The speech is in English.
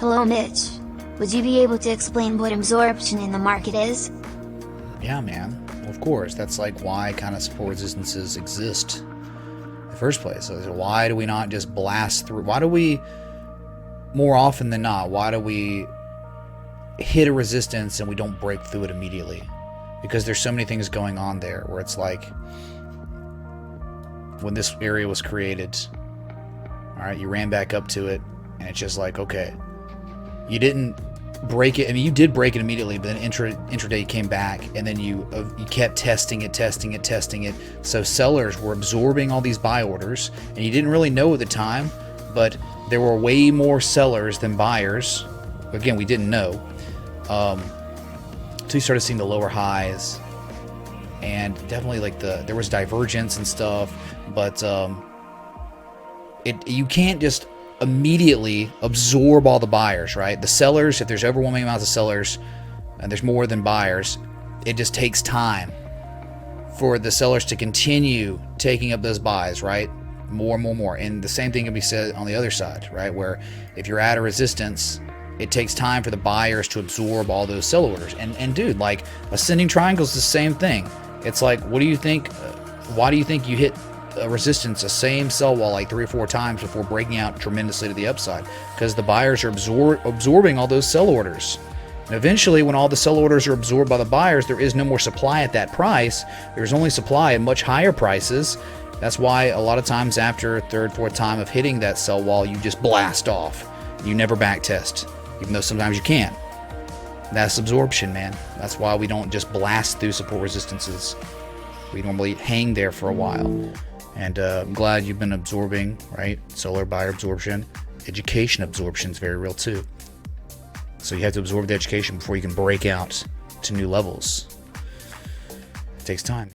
Hello Mitch, would you be able to explain what absorption in the market is? Yeah, man. Well, of course. That's like why kind of support resistances exist in the first place. So why do we not just blast through? Why do we, more often than not, why do we hit a resistance and we don't break through it immediately? Because there's so many things going on there where it's like, when this area was created, all right, you ran back up to it, and it's just like, okay, you didn't break it. I mean, you did break it immediately, but then intraday came back, and then you kept testing it. So sellers were absorbing all these buy orders, and you didn't really know at the time, but there were way more sellers than buyers. Again, we didn't know. So you started seeing the lower highs, and definitely like there was divergence and stuff, but you can't just immediately absorb all the buyers, right? The sellers, if there's overwhelming amounts of sellers and there's more than buyers, it just takes time for the sellers to continue taking up those buys, right? More. And the same thing can be said on the other side, right? Where if you're at a resistance, it takes time for the buyers to absorb all those sell orders. And dude, like ascending triangles is the same thing. It's like, what do you think? Why do you think you hit a resistance, the same sell wall, like 3 or 4 times before breaking out tremendously to the upside? Because the buyers are absorbing all those sell orders. And eventually, when all the sell orders are absorbed by the buyers, there is no more supply at that price. There's only supply at much higher prices. That's why a lot of times after 3rd, 4th time of hitting that sell wall, you just blast off. You never back test, even though sometimes you can. That's absorption, man. That's why we don't just blast through support resistances. We normally hang there for a while. And I'm glad you've been absorbing, right? Solar buyer absorption. Education absorption is very real too. So you have to absorb the education before you can break out to new levels. It takes time.